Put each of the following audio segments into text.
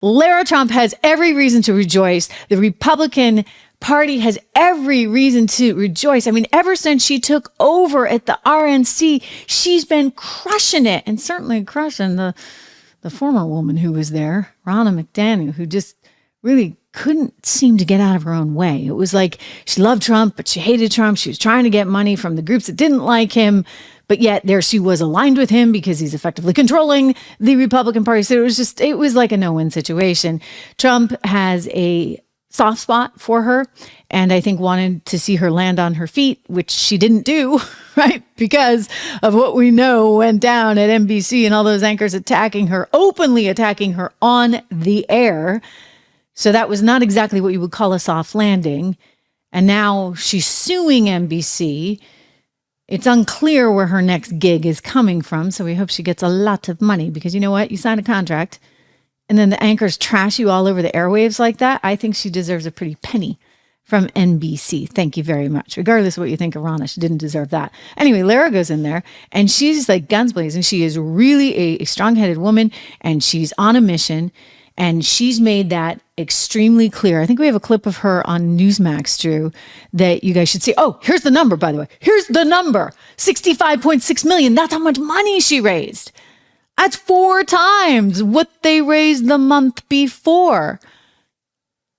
Lara Trump has every reason to rejoice. The Republican Party has every reason to rejoice. I mean, ever since she took over at the RNC, she's been crushing it, and certainly crushing the former woman who was there, Ronna McDaniel, who just really couldn't seem to get out of her own way. It was like she loved Trump, but she hated Trump. She was trying to get money from the groups that didn't like him, but yet there she was aligned with him because he's effectively controlling the Republican Party. So it was like a no-win situation. Trump has a soft spot for her, and I think wanted to see her land on her feet, which she didn't do, right? Because of what we know went down at NBC and all those anchors openly attacking her on the air. So that was not exactly what you would call a soft landing. And now she's suing NBC. It's unclear where her next gig is coming from, so we hope she gets a lot of money, because you know what? You sign a contract, and then the anchors trash you all over the airwaves like that. I think she deserves a pretty penny from NBC. Thank you very much. Regardless of what you think of Ronna, she didn't deserve that. Anyway, Lara goes in there, and she's like guns blazing. She is really a strong-headed woman, and she's on a mission, and she's made that extremely clear. I think we have a clip of her on Newsmax, Drew, that you guys should see. Oh, here's the number, by the way. Here's the number. 65.6 million. That's how much money she raised. That's 4 times what they raised the month before.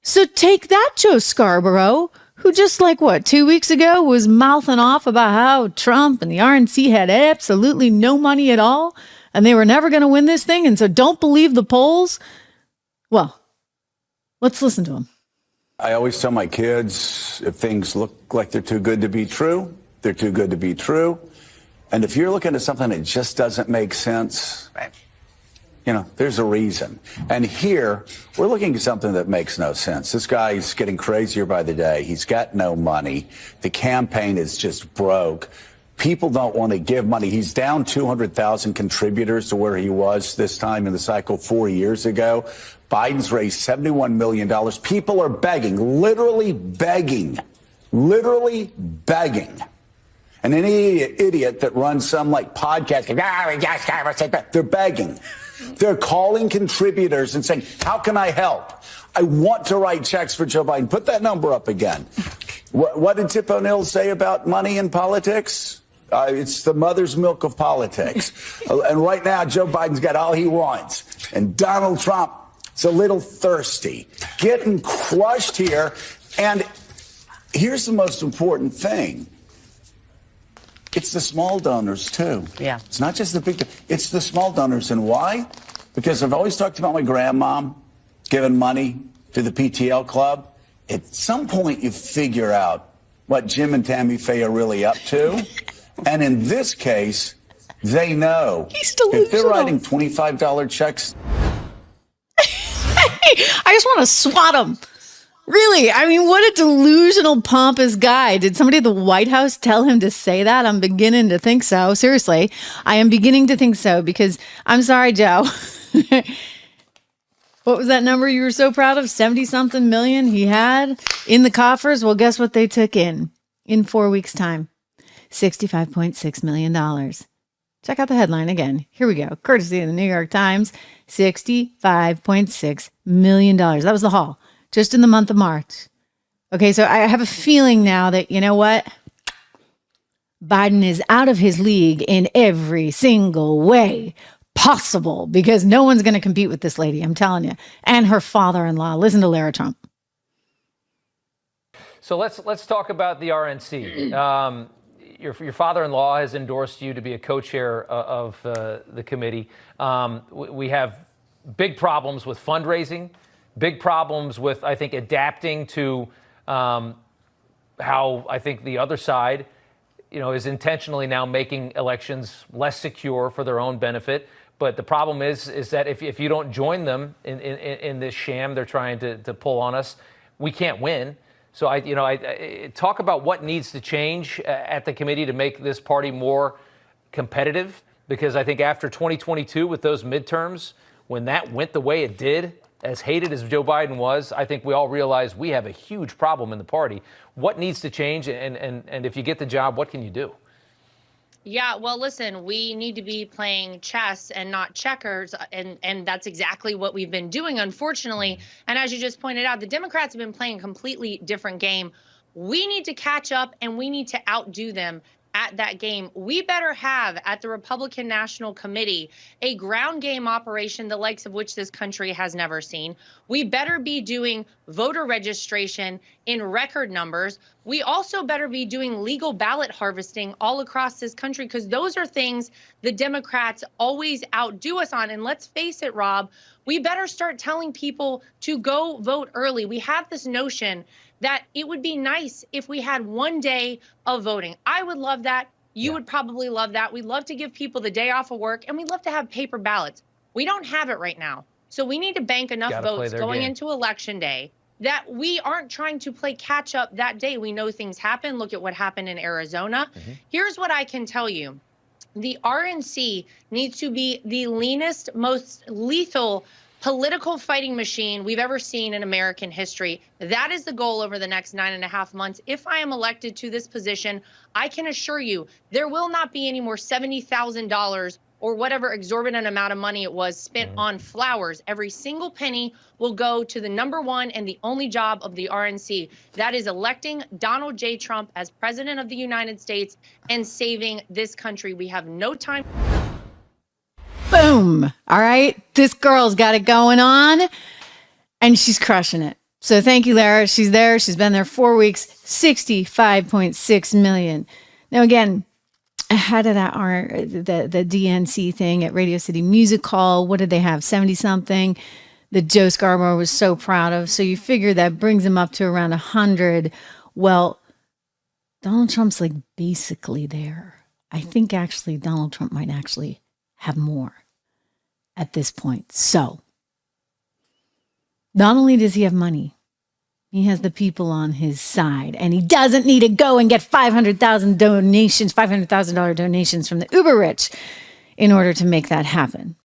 So take that, Joe Scarborough, who just 2 weeks ago was mouthing off about how Trump and the RNC had absolutely no money at all, and they were never going to win this thing, and so don't believe the polls. Well, let's listen to him. I always tell my kids, if things look like they're too good to be true, they're too good to be true. And if you're looking at something that just doesn't make sense, there's a reason. And here, we're looking at something that makes no sense. This guy's getting crazier by the day. He's got no money. The campaign is just broke. People don't want to give money. He's down 200,000 contributors to where he was this time in the cycle 4 years ago. Biden's raised $71 million. People are begging, literally begging. And any idiot that runs some podcast, they're begging. They're calling contributors and saying, how can I help? I want to write checks for Joe Biden. Put that number up again. What did Tip O'Neill say about money in politics? It's the mother's milk of politics. And right now, Joe Biden's got all he wants. And Donald Trump is a little thirsty, getting crushed here. And here's the most important thing. It's the small donors, too. Yeah. It's not just the big, it's the small donors. And why? Because I've always talked about my grandmom giving money to the PTL club. At some point, you figure out what Jim and Tammy Faye are really up to. And in this case, they know. He's delusional. If they're writing $25 checks. I just want to swat him. Really? I mean, what a delusional, pompous guy. Did somebody at the White House tell him to say that? I'm beginning to think so. Seriously, I am beginning to think so, because I'm sorry, Joe. What was that number you were so proud of? 70-something million he had in the coffers? Well, guess what they took in 4 weeks' time? $65.6 million. Check out the headline again. Here we go. Courtesy of the New York Times. $65.6 million. That was the haul. Just in the month of March. Okay, so I have a feeling now that, you know what? Biden is out of his league in every single way possible, because no one's going to compete with this lady, I'm telling you. And her father-in-law. Listen to Lara Trump. So let's talk about the RNC. Your father-in-law has endorsed you to be a co-chair of the committee. We have big problems with fundraising. Big problems with, I think, adapting to how I think the other side, is intentionally now making elections less secure for their own benefit. But the problem is that if you don't join them in this sham they're trying to pull on us, we can't win. So I talk about what needs to change at the committee to make this party more competitive, because I think after 2022 with those midterms, when that went the way it did, as hated as Joe Biden was, I think we all realize we have a huge problem in the party. What needs to change? And if you get the job, what can you do? Yeah, well, listen, we need to be playing chess and not checkers, and that's exactly what we've been doing, unfortunately. And as you just pointed out, the Democrats have been playing a completely different game. We need to catch up, and we need to outdo them at that game. We better have at the Republican National Committee a ground game operation, the likes of which this country has never seen. We better be doing voter registration in record numbers. We also better be doing legal ballot harvesting all across this country, because those are things the Democrats always outdo us on. And let's face it, Rob, we better start telling people to go vote early. We have this notion that it would be nice if we had one day of voting. I would love that. You would probably love that. We'd love to give people the day off of work, and we'd love to have paper ballots. We don't have it right now. So we need to bank enough votes going into Election Day that we aren't trying to play catch up that day. We know things happen. Look at what happened in Arizona. Here's what I can tell you. The RNC needs to be the leanest, most lethal political fighting machine we've ever seen in American history. That is the goal over the next 9.5 months. If I am elected to this position, I can assure you there will not be any more $70,000 or whatever exorbitant amount of money it was spent on flowers. Every single penny will go to the number one and the only job of the RNC. That is electing Donald J. Trump as president of the United States and saving this country. We have no time. Boom. All right. This girl's got it going on and she's crushing it. So thank you, Lara. She's there. She's been there 4 weeks, 65.6 million. Now, again, ahead of that, the DNC thing at Radio City Music Hall, what did they have? 70 something that Joe Scarborough was so proud of. So you figure that brings him up to around 100. Well, Donald Trump's like basically there. I think actually Donald Trump might actually have more at this point. So not only does he have money, he has the people on his side, and he doesn't need to go and get $500,000 donations from the uber rich in order to make that happen.